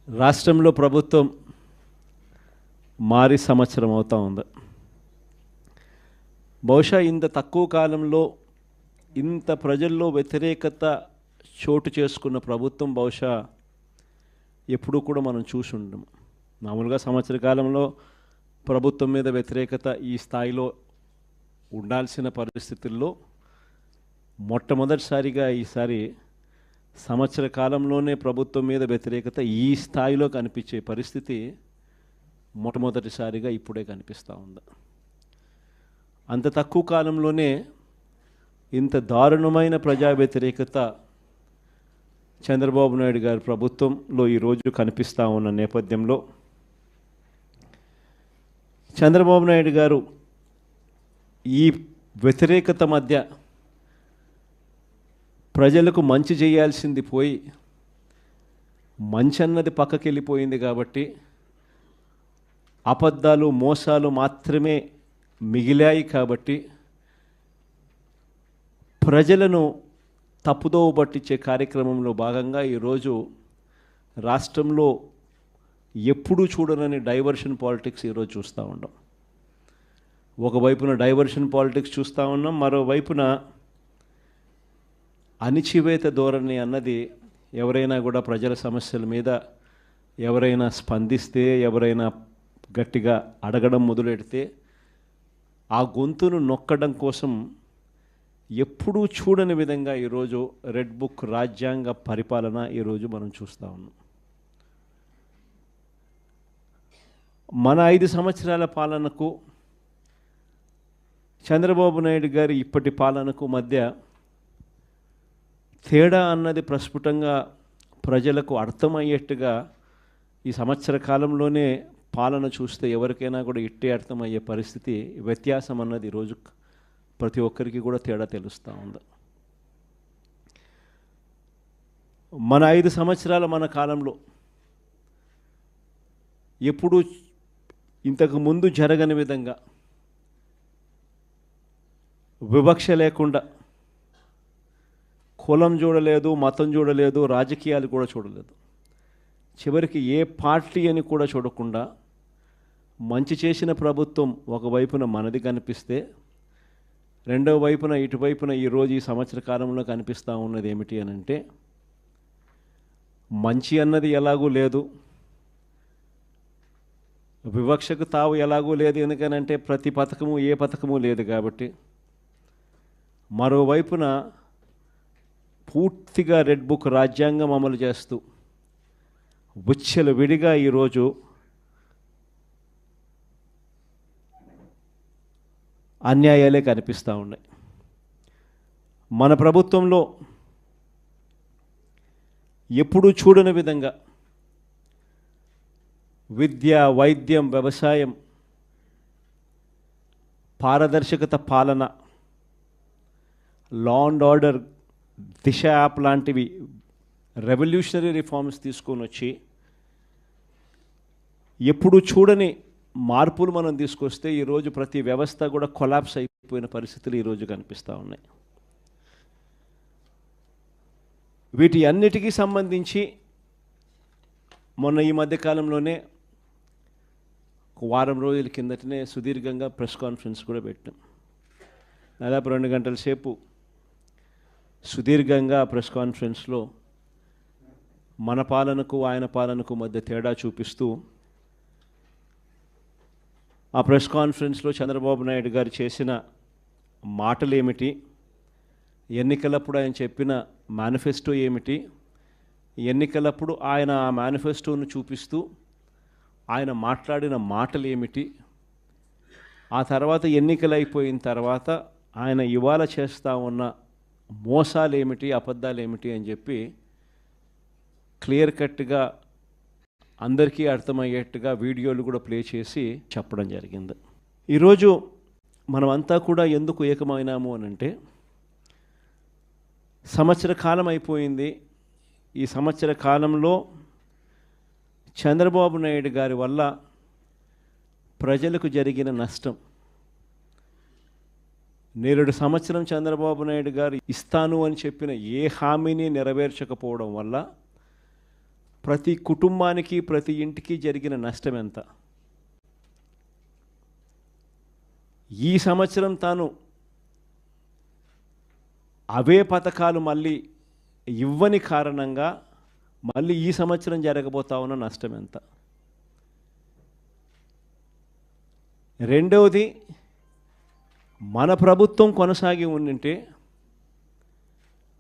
రాష్ట్రంలో ప్రభుత్వం మారి సంవత్సరం అవుతా ఉంది. బహుశా ఇంత తక్కువ కాలంలో ఇంత ప్రజల్లో వ్యతిరేకత చోటు చేసుకున్న ప్రభుత్వం బహుశా ఎప్పుడూ కూడా మనం చూసి ఉండము. మామూలుగా సంవత్సర కాలంలో ప్రభుత్వం మీద వ్యతిరేకత ఈ స్థాయిలో ఉండాల్సిన పరిస్థితుల్లో మొట్టమొదటిసారిగా ఈసారి సంవత్సర కాలంలోనే ప్రభుత్వం మీద వ్యతిరేకత ఈ స్థాయిలో కనిపించే పరిస్థితి మొట్టమొదటిసారిగా ఇప్పుడే కనిపిస్తూ ఉంది. అంత తక్కువ కాలంలోనే ఇంత దారుణమైన ప్రజా వ్యతిరేకత చంద్రబాబు నాయుడు గారి ప్రభుత్వంలో ఈరోజు కనిపిస్తూ ఉన్న నేపథ్యంలో చంద్రబాబు నాయుడు గారు ఈ వ్యతిరేకత మధ్య ప్రజలకు మంచి చేయాల్సింది పోయి మంచి అన్నది పక్కకి వెళ్ళిపోయింది కాబట్టి అబద్ధాలు మోసాలు మాత్రమే మిగిలాయి కాబట్టి ప్రజలను తప్పుదోవ పట్టించే కార్యక్రమంలో భాగంగా ఈరోజు రాష్ట్రంలో ఎప్పుడూ చూడనని డైవర్షన్ పాలిటిక్స్ ఈరోజు చూస్తూ ఉన్నాం. ఒకవైపున డైవర్షన్ పాలిటిక్స్ చూస్తూ ఉన్నాం, మరోవైపున అణిచివేత ధోరణి అన్నది ఎవరైనా కూడా ప్రజల సమస్యల మీద ఎవరైనా స్పందిస్తే, ఎవరైనా గట్టిగా అడగడం మొదలెడితే ఆ గొంతును నొక్కడం కోసం ఎప్పుడూ చూడని విధంగా ఈరోజు రెడ్ బుక్ రాజ్యాంగ పరిపాలన ఈరోజు మనం చూస్తూ ఉన్నాం. మన 5 సంవత్సరాల పాలనకు చంద్రబాబు నాయుడు గారి ఇప్పటి పాలనకు మధ్య తేడా అన్నది ప్రస్ఫుటంగా ప్రజలకు అర్థమయ్యేట్టుగా ఈ సంవత్సర కాలంలోనే పాలన చూస్తే ఎవరికైనా కూడా ఇట్టే అర్థమయ్యే పరిస్థితి, వ్యత్యాసం అన్నది ఈరోజు ప్రతి ఒక్కరికి కూడా తేడా తెలుస్తూ ఉంది. మన 5 సంవత్సరాల మన కాలంలో ఎప్పుడూ ఇంతకు ముందు జరగని విధంగా వివక్ష లేకుండా కులం చూడలేదు, మతం చూడలేదు, రాజకీయాలు కూడా చూడలేదు, చివరికి ఏ పార్టీ అని కూడా చూడకుండా మంచి చేసిన ప్రభుత్వం ఒకవైపున మనది కనిపిస్తే రెండవ వైపున ఇటువైపున ఈరోజు ఈ సంవత్సర కాలంలో కనిపిస్తూ ఉన్నది ఏమిటి అని అంటే మంచి అన్నది ఎలాగూ లేదు, వివక్షకు తావు ఎలాగూ లేదు, ఎందుకనంటే ప్రతి పథకము ఏ పథకము లేదు కాబట్టి. మరోవైపున పూర్తిగా రెడ్ బుక్ రాజ్యాంగం అమలు చేస్తూ విడిగా ఈరోజు అన్యాయాలే కనిపిస్తూ ఉన్నాయి. మన ప్రభుత్వంలో ఎప్పుడూ చూడని విధంగా విద్య, వైద్యం, వ్యవసాయం, పారదర్శకత పాలన, law and order, Disha app లాంటివి రెవల్యూషనరీ రిఫార్మ్స్ తీసుకొని వచ్చి ఎప్పుడు చూడని మార్పులు మనం తీసుకొస్తే ఈరోజు ప్రతి వ్యవస్థ కూడా కొలాప్స్ అయిపోయిన పరిస్థితులు ఈరోజు కనిపిస్తూ ఉన్నాయి. వీటి అన్నిటికీ సంబంధించి మొన్న ఈ మధ్యకాలంలోనే వారం రోజుల కిందటనే సుదీర్ఘంగా ప్రెస్ కాన్ఫరెన్స్ కూడా పెట్టాం. దాదాపు 2 గంటల సేపు సుదీర్ఘంగా ప్రెస్ కాన్ఫరెన్స్లో మన పాలనకు ఆయన పాలనకు మధ్య తేడా చూపిస్తూ ఆ ప్రెస్ కాన్ఫరెన్స్లో చంద్రబాబు నాయుడు గారు చేసిన మాటలు ఏమిటి, ఎన్నికలప్పుడు ఆయన చెప్పిన మేనిఫెస్టో ఏమిటి, ఎన్నికలప్పుడు ఆయన ఆ మేనిఫెస్టోను చూపిస్తూ ఆయన మాట్లాడిన మాటలు ఏమిటి, ఆ తర్వాత ఎన్నికలు అయిపోయిన తర్వాత ఆయన ఇవాళ చేస్తూ ఉన్న మోసాలు ఏమిటి, అబద్ధాలు ఏమిటి అని చెప్పి క్లియర్ కట్గా అందరికీ అర్థమయ్యేట్టుగా వీడియోలు కూడా ప్లే చేసి చెప్పడం జరిగింది. ఈరోజు మనమంతా కూడా ఎందుకు ఏకమైనాము అని అంటే సంవత్సర కాలం అయిపోయింది. ఈ సంవత్సర కాలంలో చంద్రబాబు నాయుడు గారి వల్ల ప్రజలకు జరిగిన నష్టం, నేరుడు సంవత్సరం చంద్రబాబు నాయుడు గారు ఇస్తాను అని చెప్పిన ఏ హామీని నెరవేర్చకపోవడం వల్ల ప్రతి కుటుంబానికి, ప్రతి ఇంటికి జరిగిన నష్టం ఎంత? ఈ సంవత్సరం తాను అవే పథకాలు మళ్ళీ ఇవ్వని కారణంగా మళ్ళీ ఈ సంవత్సరం జరగబోతా ఉన్న నష్టం ఎంత? రెండవది, మన ప్రభుత్వం కొనసాగి ఉండింటే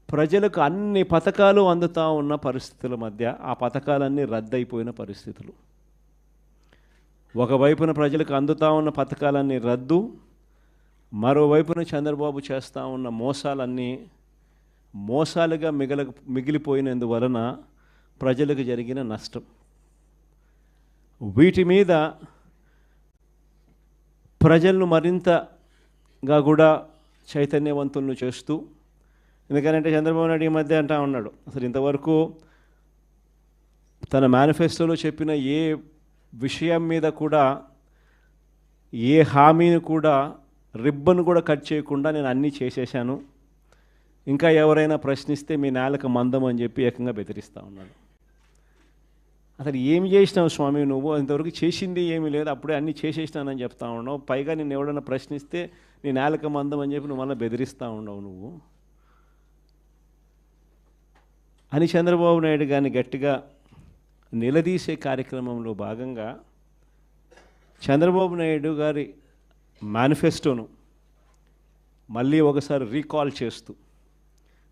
ప్రజలకు అన్ని పథకాలు అందుతూ ఉన్న పరిస్థితుల మధ్య ఆ పథకాలన్నీ రద్దయిపోయిన పరిస్థితులు. ఒకవైపున ప్రజలకు అందుతూ ఉన్న పథకాలన్నీ రద్దు, మరోవైపున చంద్రబాబు చేస్తూ ఉన్న మోసాలన్నీ మోసాలుగా మిగిలిపోయినందువలన ప్రజలకు జరిగిన నష్టం. వీటి మీద ప్రజలను మరింతగా కూడా చైతన్యవంతులను చేస్తూ, ఎందుకంటే చంద్రబాబు నాయుడు ఈ మధ్య అంటా ఉన్నాడు, అసలు ఇంతవరకు తన మేనిఫెస్టోలో చెప్పిన ఏ విషయం మీద కూడా, ఏ హామీని కూడా రిబ్బన్ కూడా కట్ చేయకుండా నేను అన్నీ చేసేసాను, ఇంకా ఎవరైనా ప్రశ్నిస్తే మీ నేలకు మందం అని చెప్పి ఏకంగా బెదిరిస్తూ ఉన్నాడు. అసలు ఏమి చేసినావు స్వామి నువ్వు? ఇంతవరకు చేసింది ఏమీ లేదు, అప్పుడే అన్నీ చేసేసినానని చెప్తా ఉన్నావు. పైగా నేను ఎవడన్నా ప్రశ్నిస్తే నీ నేలకు మందం అని చెప్పి నువ్వు మళ్ళీ బెదిరిస్తూ ఉండవు నువ్వు అని చంద్రబాబు నాయుడు గారిని గట్టిగా నిలదీసే కార్యక్రమంలో భాగంగా చంద్రబాబు నాయుడు గారి మేనిఫెస్టోను మళ్ళీ ఒకసారి రీకాల్ చేస్తూ,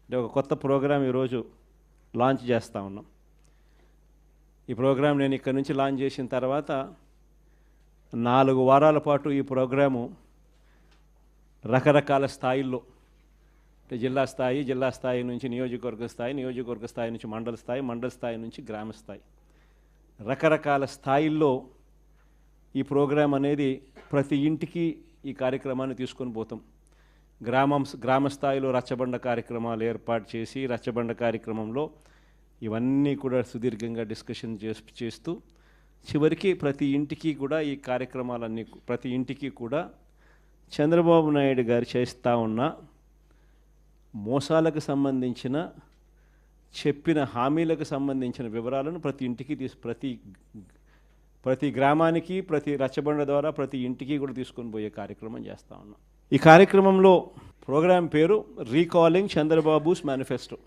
అంటే ఒక కొత్త ప్రోగ్రాం ఈరోజు లాంచ్ చేస్తూ ఉన్నాం. ఈ ప్రోగ్రాం నేను ఇక్కడి నుంచి లాంచ్ చేసిన తర్వాత 4 వారాల పాటు ఈ ప్రోగ్రాము రకరకాల స్థాయిల్లో, అంటే జిల్లా స్థాయి నుంచి నియోజకవర్గ స్థాయి నుంచి మండల స్థాయి నుంచి గ్రామ స్థాయి, రకరకాల స్థాయిల్లో ఈ ప్రోగ్రాం అనేది ప్రతి ఇంటికి ఈ కార్యక్రమాన్ని తీసుకొని పోతాం. గ్రామ స్థాయిలో రచ్చబండ కార్యక్రమాలు ఏర్పాటు చేసి, రచ్చబండ కార్యక్రమంలో ఇవన్నీ కూడా సుదీర్ఘంగా డిస్కషన్ చేస్తూ చివరికి ప్రతి ఇంటికి కూడా ఈ కార్యక్రమాలన్నీ, ప్రతి ఇంటికి కూడా చంద్రబాబు నాయుడు గారు చేస్తూ ఉన్న మోసాలకు సంబంధించిన, చెప్పిన హామీలకు సంబంధించిన వివరాలను ప్రతి ఇంటికి ప్రతి గ్రామానికి, ప్రతి రచ్చబండ ద్వారా ప్రతి ఇంటికి కూడా తీసుకొని పోయే కార్యక్రమం చేస్తూ ఉన్నాం. ఈ కార్యక్రమంలో ప్రోగ్రాం పేరు రీకాలింగ్ చంద్రబాబుస్ మేనిఫెస్టో.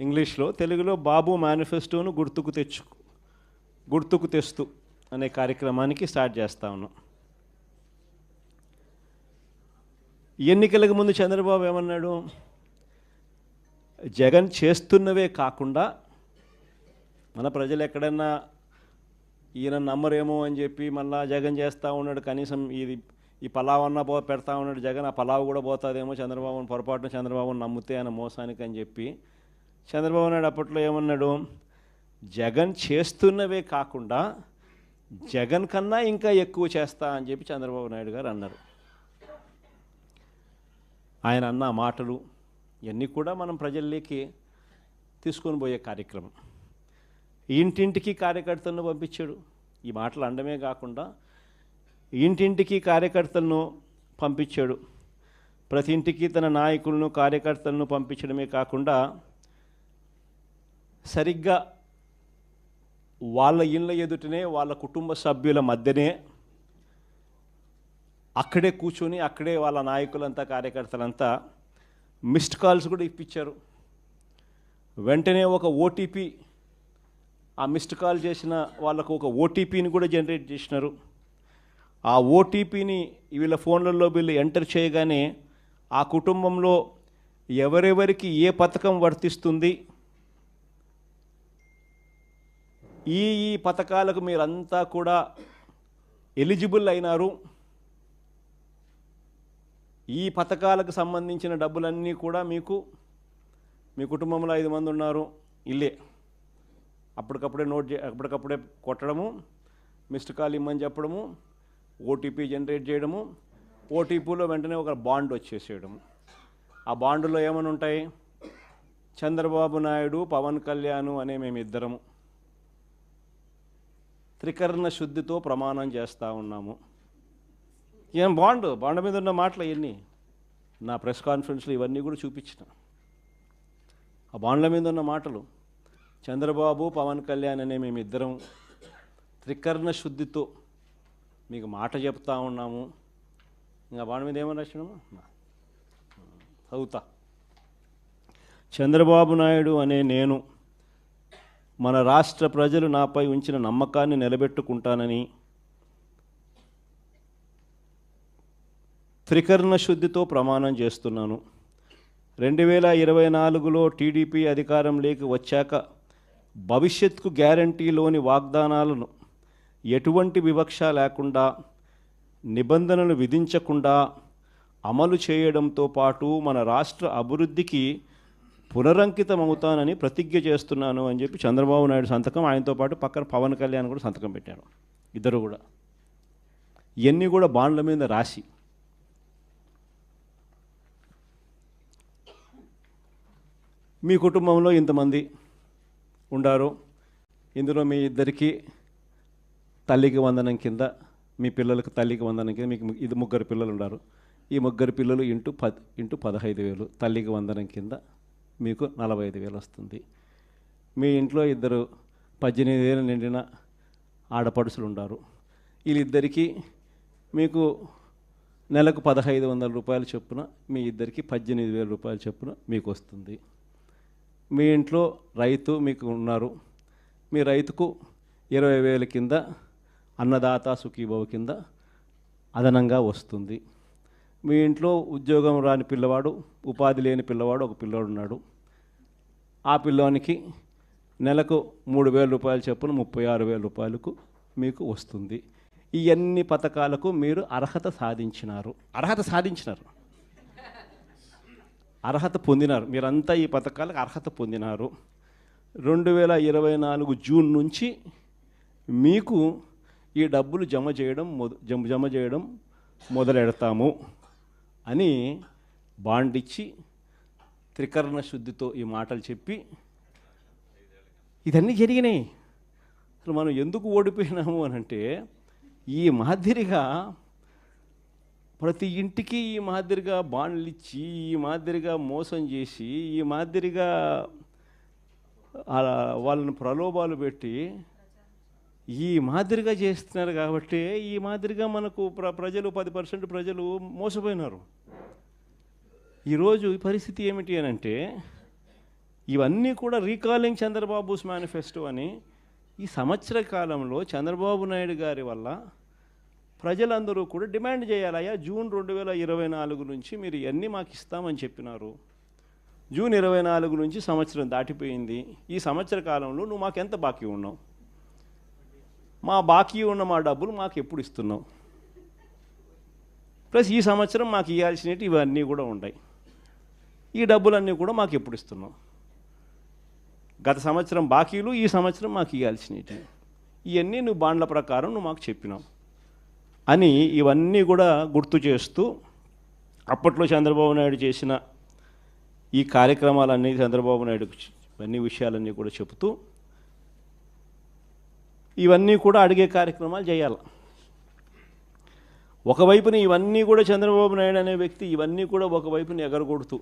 ఇంగ్లీష్లో, తెలుగులో బాబు మేనిఫెస్టోను గుర్తుకు తెస్తూ అనే కార్యక్రమానికి స్టార్ట్ చేస్తూ ఉన్నాం. ఎన్నికలకు ముందు చంద్రబాబు ఏమన్నాడు? జగన్ చేస్తున్నవే కాకుండా మన ప్రజలు ఎక్కడన్నా ఈయన నమ్మరేమో అని చెప్పి మళ్ళా జగన్ చేస్తూ ఉన్నాడు, కనీసం ఈ పలావ్ అన్నా పెడతా ఉన్నాడు జగన్, ఆ పలావ్ కూడా పోతుందేమో చంద్రబాబుని, పొరపాటున చంద్రబాబుని నమ్మితే ఆయన మోసానికి అని చెప్పి చంద్రబాబు నాయుడు అప్పట్లో ఏమన్నాడు? జగన్ చేస్తున్నవే కాకుండా జగన్ కన్నా ఇంకా ఎక్కువ చేస్తా అని చెప్పి చంద్రబాబు నాయుడు గారు అన్నారు. ఆయన అన్న మాటలు ఇవన్నీ కూడా మనం ప్రజల్లోకి తీసుకొని పోయే కార్యక్రమం. ఇంటింటికి కార్యకర్తలను పంపించాడు. ఈ మాటలు అనడమే కాకుండా ఇంటింటికి కార్యకర్తలను పంపించాడు. ప్రతి ఇంటికి తన నాయకులను, కార్యకర్తలను పంపించడమే కాకుండా సరిగ్గా వాళ్ళ ఇళ్ళ ఎదుటనే, వాళ్ళ కుటుంబ సభ్యుల మధ్యనే అక్కడే కూర్చొని, అక్కడే వాళ్ళ నాయకులంతా, కార్యకర్తలంతా మిస్డ్ కాల్స్ కూడా ఇప్పించారు. వెంటనే ఒక ఓటీపీ, ఆ మిస్డ్ కాల్ చేసిన వాళ్ళకు ఒక ఓటీపీని కూడా జనరేట్ చేసినారు. ఆ ఓటీపీని వీళ్ళ ఫోన్లలో వీళ్ళు ఎంటర్ చేయగానే ఆ కుటుంబంలో ఎవరెవరికి ఏ పథకం వర్తిస్తుంది, ఈ పథకాలకు మీరంతా కూడా ఎలిజిబుల్ అయినారు, ఈ పథకాలకు సంబంధించిన డబ్బులన్నీ కూడా మీకు, మీ కుటుంబంలో 5 మంది ఉన్నారు, ఇల్లే అప్పటికప్పుడే కొట్టడము, మిస్డ్ కాల్ ఇమ్మని చెప్పడము, ఓటీపీ జనరేట్ చేయడము, ఓటీపీలో వెంటనే ఒక బాండ్ వచ్చేసేయడము. ఆ బాండులో ఏమని ఉంటాయి? చంద్రబాబు నాయుడు, పవన్ కళ్యాణ్ అనే మేమిద్దరము త్రికరణ శుద్ధితో ప్రమాణం చేస్తూ ఉన్నాము. ఏం బాండ్ మీద ఉన్న మాటలు ఇవన్నీ నా ప్రెస్ కాన్ఫరెన్స్లో ఇవన్నీ కూడా చూపించిన. ఆ బాండ్ల మీద ఉన్న మాటలు చంద్రబాబు పవన్ కళ్యాణ్ అనే మేమిద్దరం త్రికరణ శుద్ధితో మీకు మాట చెప్తా ఉన్నాము. ఇంకా వాడి మీద ఏమని రాసినాము చదువుతా. చంద్రబాబు నాయుడు అనే నేను మన రాష్ట్ర ప్రజలు నాపై ఉంచిన నమ్మకాన్ని నిలబెట్టుకుంటానని త్రికరణ శుద్ధితో ప్రమాణం చేస్తున్నాను. 2024లో టీడీపీ అధికారంలోకి వచ్చాక భవిష్యత్తుకు గ్యారంటీలోని వాగ్దానాలను ఎటువంటి వివక్ష లేకుండా నిబంధనలు విధించకుండా అమలు చేయడంతో పాటు మన రాష్ట్ర అభివృద్ధికి పునరంకితమవుతానని ప్రతిజ్ఞ చేస్తున్నాను అని చెప్పి చంద్రబాబు నాయుడు సంతకం, ఆయనతో పాటు పక్కన పవన్ కళ్యాణ్ కూడా సంతకం పెట్టారు. ఇద్దరు కూడా ఇవన్నీ కూడా బాండ్ల మీద రాసి మీ కుటుంబంలో ఇంతమంది ఉండారు, ఇందులో మీ ఇద్దరికి తల్లికి వందనం కింద, మీ పిల్లలకు తల్లికి వందనం కింద మీకు ఇది ముగ్గురు పిల్లలు ఉన్నారు. ఈ ముగ్గురు పిల్లలు ఇంటూ 15,000 తల్లికి వందనం కింద మీకు 45,000 వస్తుంది. మీ ఇంట్లో ఇద్దరు 18 ఏళ్ళు నిండిన ఆడపడుచులు ఉన్నారు. వీళ్ళిద్దరికీ మీకు నెలకు 1,500 రూపాయలు చొప్పున, మీ ఇద్దరికి 18,000 రూపాయలు చొప్పున మీకు వస్తుంది. మీ ఇంట్లో రైతు మీకు ఉన్నారు, మీ రైతుకు 20,000 కింద అన్నదాత సుఖీభవ కింద అదనంగా వస్తుంది. మీ ఇంట్లో ఉద్యోగం రాని పిల్లవాడు, ఉపాధి లేని పిల్లవాడు ఒక పిల్లోడు ఉన్నాడు. ఆ పిల్లోనికి నెలకు 3,000 రూపాయలు చొప్పున 36,000 రూపాయలకు మీకు వస్తుంది. ఈ అన్ని పథకాలకు మీరు అర్హత సాధించినారు. అర్హత పొందినారు. మీరంతా ఈ పథకాలకు అర్హత పొందినారు. 2024 జూన్ నుంచి మీకు ఈ డబ్బులు జమ చేయడం మొదలెడతాము అని బాండ్ ఇచ్చి త్రికరణ శుద్ధితో ఈ మాటలు చెప్పి ఇదన్నీ జరిగినాయి. అసలు మనం ఎందుకు ఓడిపోయినాము అని అంటే, ఈ మాదిరిగా ప్రతి ఇంటికి ఈ మాదిరిగా బాండ్లు ఇచ్చి, ఈ మాదిరిగా మోసం చేసి, ఈ మాదిరిగా వాళ్ళని ప్రలోభాలు పెట్టి ఈ మాదిరిగా చేస్తున్నారు. కాబట్టి ఈ మాదిరిగా మనకు ప్రజలు 10% ప్రజలు మోసపోయినారు. ఈరోజు ఈ పరిస్థితి ఏమిటి అని అంటే, ఇవన్నీ కూడా రీకాలింగ్ చంద్రబాబుస్ మేనిఫెస్టో అని ఈ సంవత్సర కాలంలో చంద్రబాబు నాయుడు గారి వల్ల ప్రజలందరూ కూడా డిమాండ్ చేయాలయ్యా, జూన్ 2024 నుంచి మీరు ఇవన్నీ మాకు ఇస్తామని చెప్పినారు. జూన్ 24 నుంచి సంవత్సరం దాటిపోయింది. ఈ సంవత్సర కాలంలో నువ్వు మాకు ఎంత బాకీ ఉన్నావు, మా బాకీ ఉన్న మా డబ్బులు మాకు ఎప్పుడు ఇస్తున్నావు, ప్లస్ ఈ సంవత్సరం మాకు ఇవ్వాల్సినవి ఇవన్నీ కూడా ఉన్నాయి, ఈ డబ్బులన్నీ కూడా మాకు ఎప్పుడు ఇస్తున్నావు, గత సంవత్సరం బాకీలు, ఈ సంవత్సరం మాకు ఇవ్వాల్సినవి, ఇవన్నీ నువ్వు బాండ్ల ప్రకారం నువ్వు మాకు చెప్పినావు అని ఇవన్నీ కూడా గుర్తు చేస్తూ అప్పట్లో చంద్రబాబు నాయుడు చేసిన ఈ కార్యక్రమాలన్నీ, చంద్రబాబు నాయుడు అన్ని విషయాలన్నీ కూడా చెబుతూ ఇవన్నీ కూడా అడిగే కార్యక్రమాలు చేయాలి. ఒకవైపున ఇవన్నీ కూడా చంద్రబాబు నాయుడు అనే వ్యక్తి ఇవన్నీ కూడా ఒకవైపున ఎగరగొడుతూ,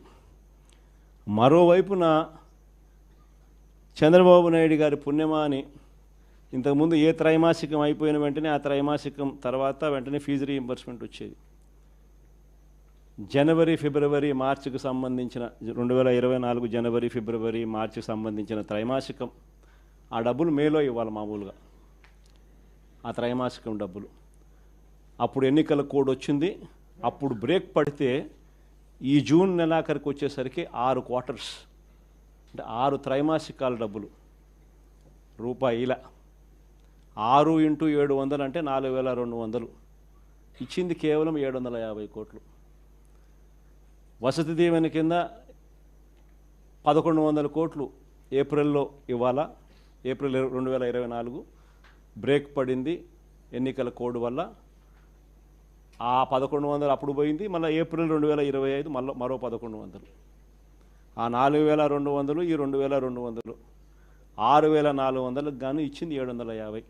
మరోవైపున చంద్రబాబు నాయుడు గారి పుణ్యమా అని ఇంతకుముందు ఏ త్రైమాసికం అయిపోయిన వెంటనే ఆ త్రైమాసికం తర్వాత వెంటనే ఫీజు రీయింబర్స్మెంట్ వచ్చేది. జనవరి ఫిబ్రవరి మార్చికి సంబంధించిన 2024 జనవరి ఫిబ్రవరి మార్చికి సంబంధించిన త్రైమాసికం ఆ డబ్బులు మేలో ఇవ్వాలి మామూలుగా, ఆ త్రైమాసికం డబ్బులు. అప్పుడు ఎన్నికల కోడ్ వచ్చింది. అప్పుడు బ్రేక్ పడితే ఈ జూన్ నెలాఖరికి వచ్చేసరికి 6 క్వార్టర్స్ అంటే 6 త్రైమాసికాల డబ్బులు రూపాయిల 6 × 700 అంటే 4,200 ఇచ్చింది కేవలం 750 కోట్లు. వసతి దీవెన కింద 1,100 కోట్లు ఏప్రిల్లో ఇవ్వాలా. ఏప్రిల్ 2024 బ్రేక్ పడింది ఎన్నికల కోడ్ వల్ల. ఆ 1,100 అప్పుడు పోయింది. మళ్ళీ ఏప్రిల్ 2025 మరో 1,100. ఆ 4,200 ఈ 2,200 6,400కు గాను ఇచ్చింది 750.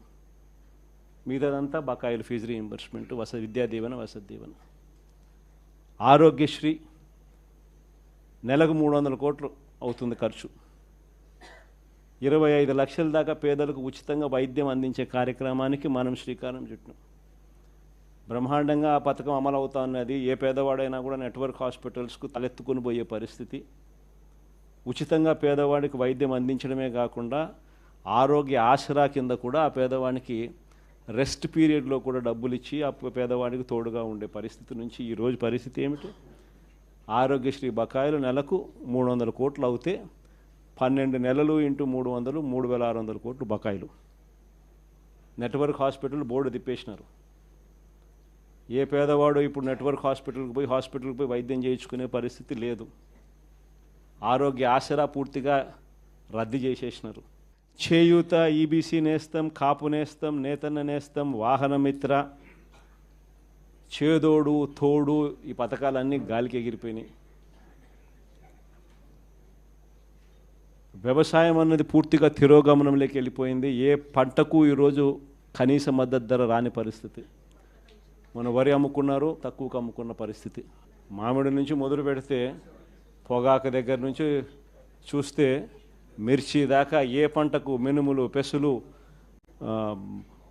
మిగతాదంతా బకాయిలు, ఫీజు రీయింబర్స్మెంట్, విద్యా దీవెన, వసతి దీవెన. ఆరోగ్యశ్రీ నెలకు 300 కోట్లు అవుతుంది ఖర్చు. 25 లక్షల దాకా పేదలకు ఉచితంగా వైద్యం అందించే కార్యక్రమానికి మనం శ్రీకారం చుట్టాం. బ్రహ్మాండంగా ఆ పథకం అమలు అవుతా ఉన్నది. ఏ పేదవాడైనా కూడా నెట్వర్క్ హాస్పిటల్స్కు తలెత్తుకుని పోయే పరిస్థితి. ఉచితంగా పేదవాడికి వైద్యం అందించడమే కాకుండా ఆరోగ్య ఆసరా కింద కూడా ఆ పేదవాడికి రెస్ట్ పీరియడ్లో కూడా డబ్బులు ఇచ్చి ఆ పేదవాడికి తోడుగా ఉండే పరిస్థితి నుంచి ఈరోజు పరిస్థితి ఏమిటి? ఆరోగ్యశ్రీ బకాయిలు నెలకు 300 కోట్లు అవుతే 12 నెలలు ఇంటూ 300 3600 కోట్లు బకాయిలు. నెట్వర్క్ హాస్పిటల్ బోర్డు తిప్పేసినారు. ఏ పేదవాడు ఇప్పుడు నెట్వర్క్ హాస్పిటల్కి పోయి వైద్యం చేయించుకునే పరిస్థితి లేదు. ఆరోగ్య ఆసరా పూర్తిగా రద్దు చేసేసినారు. చేయూత, ఈబీసీ నేస్తం, కాపు నేస్తం, నేతన్న నేస్తం, వాహనమిత్ర, చేదోడు తోడు ఈ పథకాలన్నీ గాలికి ఎగిరిపోయినాయి. వ్యవసాయం అన్నది పూర్తిగా తిరోగమనంలోకి వెళ్ళిపోయింది. ఏ పంటకు ఈరోజు కనీస మద్దతు ధర రాని పరిస్థితి. మన వరి అమ్ముకున్నారు, తక్కువకు అమ్ముకున్న పరిస్థితి. మామిడి నుంచి మొదలు పెడితే పొగాకు దగ్గర నుంచి చూస్తే మిర్చి దాకా ఏ పంటకు, మినుములు, పెసులు,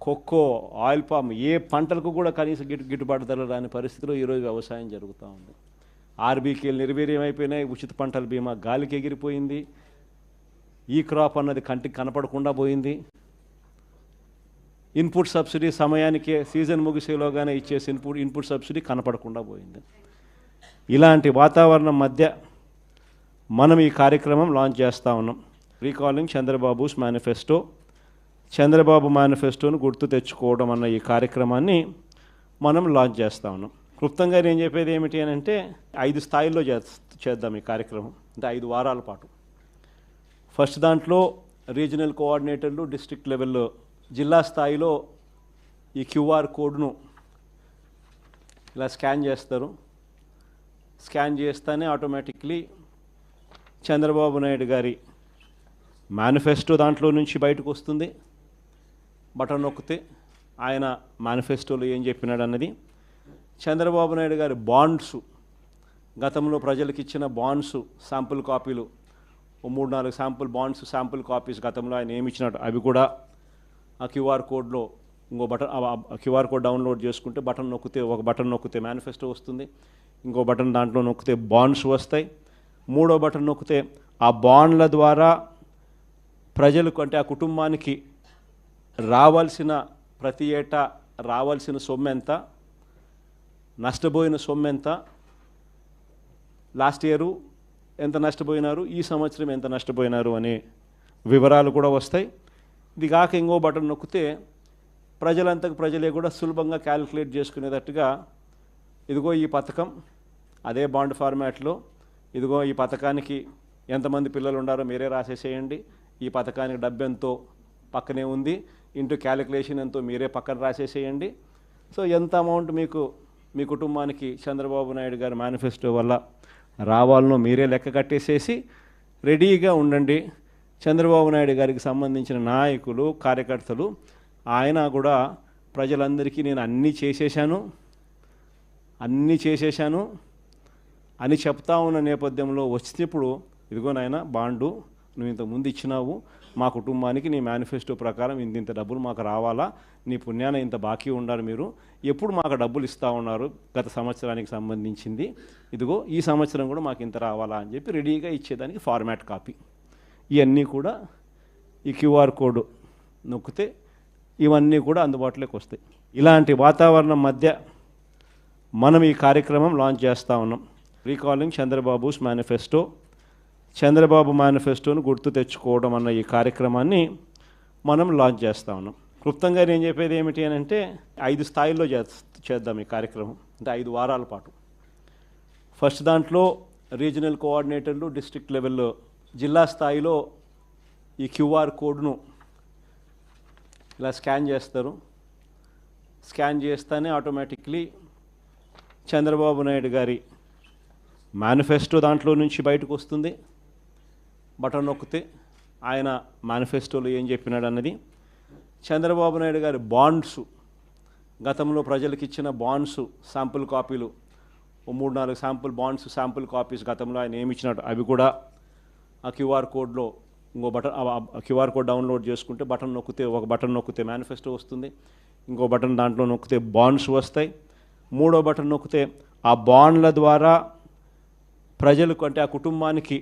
కొక్కో, ఆయిల్ పామ్, ఏ పంటలకు కూడా కనీస గిట్టుబాటు ధర రాని పరిస్థితిలో ఈరోజు వ్యవసాయం జరుగుతూ ఉంది. ఆర్బీకేలు నిర్వీర్యమైపోయినాయి. ఉచిత పంటల బీమా గాలికి ఎగిరిపోయింది. ఈ క్రాప్ అన్నది కంటికి కనపడకుండా పోయింది. ఇన్పుట్ సబ్సిడీ సమయానికే సీజన్ ముగిసేలోగానే ఇచ్చేసి ఇన్పుట్ సబ్సిడీ కనపడకుండా పోయింది. ఇలాంటి వాతావరణం మధ్య మనం ఈ కార్యక్రమం లాంచ్ చేస్తూ ఉన్నాం. రీకాలింగ్ చంద్రబాబుస్ మేనిఫెస్టో, చంద్రబాబు మేనిఫెస్టోను గుర్తు తెచ్చుకోవడం అన్న ఈ కార్యక్రమాన్ని మనం లాంచ్ చేస్తూ ఉన్నాం. క్లుప్తంగా నేను చెప్పేది ఏమిటి అని అంటే 5 స్థాయిల్లో చేద్దాం ఈ కార్యక్రమం. అంటే 5 వారాల పాటు. ఫస్ట్ దాంట్లో రీజనల్ కోఆర్డినేటర్లు, డిస్ట్రిక్ట్ లెవెల్లో, జిల్లా స్థాయిలో ఈ క్యూఆర్ కోడ్ను ఇలా స్కాన్ చేస్తారు. స్కాన్ చేస్తేనే ఆటోమేటిక్లీ చంద్రబాబు నాయుడు గారి మేనిఫెస్టో దాంట్లో నుంచి బయటకు వస్తుంది. బటన్ నొక్కితే ఆయన మేనిఫెస్టోలో ఏం చెప్పినాడు అన్నది. చంద్రబాబు నాయుడు గారి బాండ్స్, గతంలో ప్రజలకు ఇచ్చిన బాండ్స్ శాంపుల్ కాపీలు, 3-4 శాంపుల్ బాండ్స్, శాంపుల్ కాపీస్ గతంలో ఆయన ఏమి ఇచ్చినాడు అవి కూడా ఆ క్యూఆర్ కోడ్లో ఇంకో బటన్, క్యూఆర్ కోడ్ డౌన్లోడ్ చేసుకుంటే ఒక బటన్ నొక్కితే మేనిఫెస్టో వస్తుంది. ఇంకో బటన్ దాంట్లో నొక్కితే బాండ్స్ వస్తాయి. 3వ బటన్ నొక్కితే ఆ బాండ్ల ద్వారా ప్రజలకు, అంటే ఆ కుటుంబానికి రావాల్సిన, ప్రతి ఏటా రావాల్సిన సొమ్ము ఎంత, నష్టపోయిన సొమ్ము ఎంత, లాస్ట్ ఇయరు ఎంత నష్టపోయినారు, ఈ సంవత్సరం ఎంత నష్టపోయినారు అనే వివరాలు కూడా వస్తాయి. ఇది కాక ఇంకో బటన్ నొక్కితే ప్రజలే కూడా సులభంగా క్యాలిక్యులేట్ చేసుకునేటట్టుగా, ఇదిగో ఈ పథకం అదే బాండ్ ఫార్మాట్లో, ఇదిగో ఈ పథకానికి ఎంతమంది పిల్లలు ఉన్నారో మీరే రాసేసేయండి, ఈ పథకానికి డబ్బు ఎంతో పక్కనే ఉంది, ఇంటూ క్యాలిక్యులేషన్ ఎంతో మీరే పక్కన రాసేసేయండి. సో ఎంత అమౌంట్ మీకు మీ కుటుంబానికి చంద్రబాబు నాయుడు గారి మేనిఫెస్టో వల్ల రావాలనో మీరే లెక్క కట్టేసేసి రెడీగా ఉండండి. చంద్రబాబు నాయుడు గారికి సంబంధించిన నాయకులు, కార్యకర్తలు, ఆయన కూడా ప్రజలందరికీ నేను అన్నీ చేసేశాను అని చెప్తా ఉన్న నేపథ్యంలో వచ్చినప్పుడు, ఇదిగో నాయన బాండు నువ్వు ఇంత ముందు ఇచ్చినావు, మా కుటుంబానికి నీ మేనిఫెస్టో ప్రకారం ఇంత డబ్బులు మాకు రావాలా, నీ పుణ్యాన ఇంత బాకీ ఉన్నారు, మీరు ఎప్పుడు మాకు డబ్బులు ఇస్తూ ఉన్నారు గత సంవత్సరానికి సంబంధించింది, ఇదిగో ఈ సంవత్సరం కూడా మాకు ఇంత రావాలా అని చెప్పి రెడీగా ఇచ్చేదానికి ఫార్మాట్ కాపీ. ఇవన్నీ కూడా ఈ క్యూఆర్ కోడ్ నొక్కితే ఇవన్నీ కూడా అందుబాటులోకి వస్తాయి. ఇలాంటి వాతావరణం మధ్య మనం ఈ కార్యక్రమం లాంచ్ చేస్తూ ఉన్నాం. రీకాలింగ్ చంద్రబాబుస్ మేనిఫెస్టో, చంద్రబాబు మేనిఫెస్టోను గుర్తు తెచ్చుకోవడం అన్న ఈ కార్యక్రమాన్ని మనం లాంచ్ చేస్తూ ఉన్నాం. క్లుప్తంగా నేను చెప్పేది ఏమిటి అని అంటే 5 స్థాయిల్లో చేద్దాం ఈ కార్యక్రమం. అంటే 5 వారాల పాటు. ఫస్ట్ దాంట్లో రీజనల్ కోఆర్డినేటర్లు, డిస్ట్రిక్ట్ లెవెల్లో, జిల్లా స్థాయిలో ఈ క్యూఆర్ కోడ్ను ఇలా స్కాన్ చేస్తారు. స్కాన్ చేస్తేనే ఆటోమేటిక్లీ చంద్రబాబు నాయుడు గారి మేనిఫెస్టో దాంట్లో నుంచి బయటకు వస్తుంది. బటన్ నొక్కితే ఆయన మేనిఫెస్టోలో ఏం చెప్పినాడు అన్నది. చంద్రబాబు నాయుడు గారి బాండ్స్, గతంలో ప్రజలకు ఇచ్చిన బాండ్స్ శాంపుల్ కాపీలు, 3-4 శాంపుల్ బాండ్స్, శాంపుల్ కాపీస్ గతంలో ఆయన ఏమి ఇచ్చినాడు అవి కూడా ఆ క్యూఆర్ కోడ్లో ఇంకో బటన్ క్యూఆర్ కోడ్ డౌన్లోడ్ చేసుకుంటే ఒక బటన్ నొక్కితే మేనిఫెస్టో వస్తుంది, ఇంకో బటన్ దాంట్లో నొక్కితే బాండ్స్ వస్తాయి, మూడో బటన్ నొక్కితే ఆ బాండ్ల ద్వారా ప్రజలకు అంటే ఆ కుటుంబానికి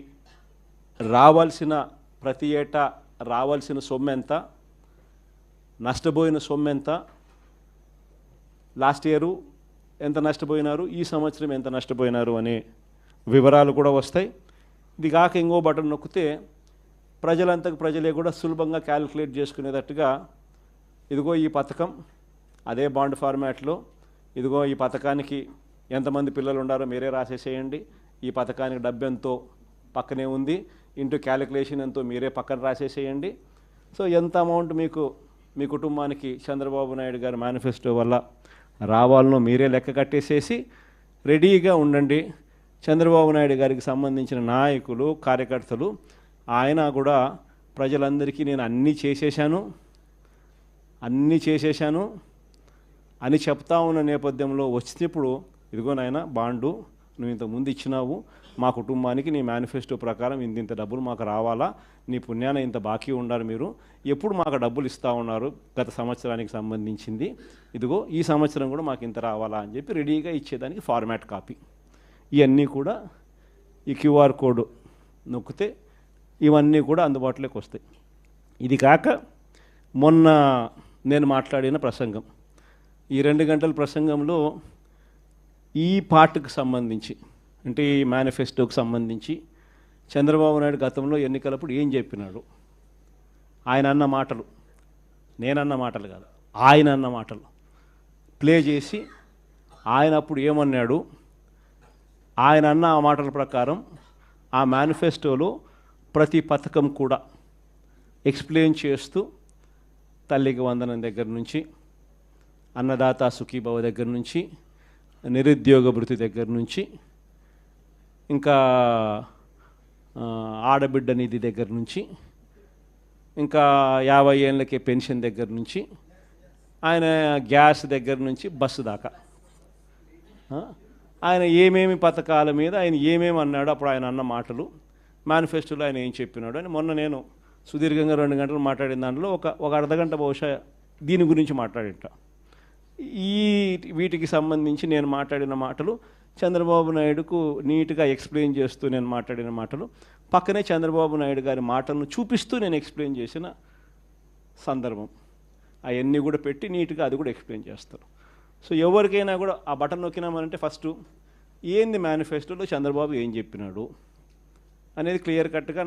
రావాల్సిన ప్రతి ఏటా రావాల్సిన సొమ్ము ఎంత, నష్టపోయిన సొమ్ము ఎంత, లాస్ట్ ఇయరు ఎంత నష్టపోయినారు, ఈ సంవత్సరం ఎంత నష్టపోయినారు అనే వివరాలు కూడా వస్తాయి. ఇది కాక ఇంకో బటన్ నొక్కితే ప్రజలంతకు ప్రజలే కూడా సులభంగా క్యాలిక్యులేట్ చేసుకునేటట్టుగా ఇదిగో ఈ పథకం అదే బాండ్ ఫార్మాట్లో, ఇదిగో ఈ పథకానికి ఎంతమంది పిల్లలు ఉండారో మీరే రాసేసేయండి, ఈ పథకానికి డబ్బు ఎంతో పక్కనే ఉంది, ఇంటూ క్యాలిక్యులేషన్ ఎంతో మీరే పక్కన రాసేసేయండి. సో ఎంత అమౌంట్ మీకు మీ కుటుంబానికి చంద్రబాబు నాయుడు గారి మేనిఫెస్టో వల్ల రావాలనో మీరే లెక్క కట్టేసేసి రెడీగా ఉండండి. చంద్రబాబు నాయుడు గారికి సంబంధించిన నాయకులు కార్యకర్తలు ఆయన కూడా ప్రజలందరికీ నేను అన్నీ చేసేశాను అని చెప్తా ఉన్న నేపథ్యంలో వచ్చినప్పుడు ఇదిగో నాయన బాండు నువ్వు ఇంత ముందు ఇచ్చినావు, మా కుటుంబానికి నీ మేనిఫెస్టో ప్రకారం ఇంత డబ్బులు మాకు రావాలా, నీ పుణ్యాన ఇంత బాకీ ఉండాలి, మీరు ఎప్పుడు మాకు డబ్బులు ఇస్తూ ఉన్నారు గత సంవత్సరానికి సంబంధించింది, ఇదిగో ఈ సంవత్సరం కూడా మాకు ఇంత రావాలా అని చెప్పి రెడీగా ఇచ్చేదానికి ఫార్మాట్ కాపీ. ఇవన్నీ కూడా ఈ క్యూఆర్ కోడ్ నొక్కితే ఇవన్నీ కూడా అందుబాటులోకి వస్తాయి. ఇది కాక మొన్న నేను మాట్లాడిన ప్రసంగం, ఈ 2 గంటల ప్రసంగంలో ఈ పార్ట్కి సంబంధించి అంటే ఈ మేనిఫెస్టోకి సంబంధించి చంద్రబాబు నాయుడు గతంలో ఎన్నికలప్పుడు ఏం చెప్పినాడు, ఆయన అన్న మాటలు, నేనన్న మాటలు కాదు, ఆయన అన్న మాటలు ప్లే చేసి ఆయన అప్పుడు ఏమన్నాడు, ఆయన అన్న ఆ మాటల ప్రకారం ఆ మేనిఫెస్టోలో ప్రతి పథకం కూడా ఎక్స్ప్లెయిన్ చేస్తూ తల్లికి వందనం దగ్గర నుంచి, అన్నదాత సుఖీభవ దగ్గర నుంచి, నిరుద్యోగ భృతి దగ్గర నుంచి, ఇంకా ఆడబిడ్డ నిధి దగ్గర నుంచి, ఇంకా 50 ఏళ్ళకే పెన్షన్ దగ్గర నుంచి, ఆయన గ్యాస్ దగ్గర నుంచి బస్సు దాకా ఆయన ఏమేమి పథకాల మీద ఆయన ఏమేమి అన్నాడు, అప్పుడు ఆయన అన్న మాటలు మేనిఫెస్టోలో ఆయన ఏం చెప్పినాడు అని మొన్న నేను సుదీర్ఘంగా 2 గంటలు మాట్లాడిన దాంట్లో ఒక అర్ధగంట బహుశా దీని గురించి మాట్లాడింట. వీటికి సంబంధించి నేను మాట్లాడిన మాటలు చంద్రబాబు నాయుడుకు నీట్గా ఎక్స్ప్లెయిన్ చేస్తూ నేను మాట్లాడిన మాటలు, పక్కనే చంద్రబాబు నాయుడు గారి మాటలను చూపిస్తూ నేను ఎక్స్ప్లెయిన్ చేసిన సందర్భం, అవన్నీ కూడా పెట్టి నీట్గా అది కూడా ఎక్స్ప్లెయిన్ చేస్తారు. సో ఎవరికైనా కూడా ఆ బటన్ నొక్కినామనంటే ఫస్ట్ ఏంది మేనిఫెస్టోలో చంద్రబాబు ఏం చెప్పినాడు అనేది క్లియర్ కట్గా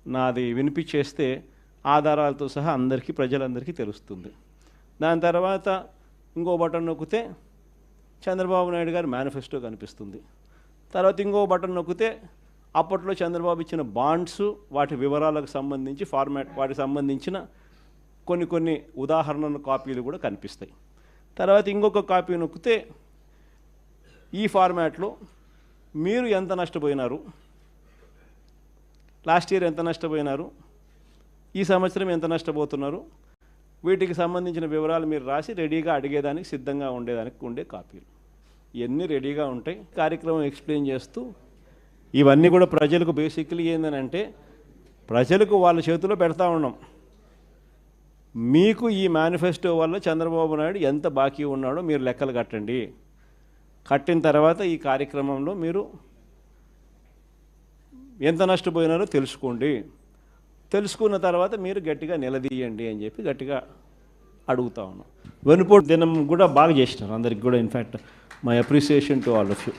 నాది వినిపించేస్తే ఆధారాలతో సహా ప్రజలందరికీ తెలుస్తుంది. దాని తర్వాత ఇంకో బటన్ నొక్కితే చంద్రబాబు నాయుడు గారి మేనిఫెస్టో కనిపిస్తుంది. తర్వాత ఇంకో బటన్ నొక్కితే అప్పట్లో చంద్రబాబు ఇచ్చిన బాండ్స్ వాటి వివరాలకు సంబంధించి వాటికి సంబంధించిన కొన్ని ఉదాహరణల కాపీలు కూడా కనిపిస్తాయి. తర్వాత ఇంకొక కాపీ నొక్కితే ఈ ఫార్మాట్లో మీరు ఎంత నష్టపోయినారు, లాస్ట్ ఇయర్ ఎంత నష్టపోయినారు, ఈ సంవత్సరం ఎంత నష్టపోతున్నారు, వీటికి సంబంధించిన వివరాలు మీరు రాసి రెడీగా అడిగేదానికి సిద్ధంగా ఉండే కాపీలు ఇవన్నీ రెడీగా ఉంటాయి. కార్యక్రమం ఎక్స్ప్లెయిన్ చేస్తూ ఇవన్నీ కూడా ప్రజలకు బేసిక్లీ ఏంటంటే ప్రజలకు వాళ్ళ చేతిలో పెడతా ఉన్నాం. మీకు ఈ మేనిఫెస్టో వల్ల చంద్రబాబు నాయుడు ఎంత బాకీ ఉన్నాడో మీరు లెక్కలు కట్టండి. కట్టిన తర్వాత ఈ కార్యక్రమంలో మీరు ఎంత నష్టపోయినారో తెలుసుకోండి. తెలుసుకున్న తర్వాత మీరు గట్టిగా నిలదీయండి అని చెప్పి గట్టిగా అడుగుతా ఉన్నాం. వెనుపోటు దినం కూడా బాగా చేసినారు అందరికి కూడా. In fact my appreciation to all of you.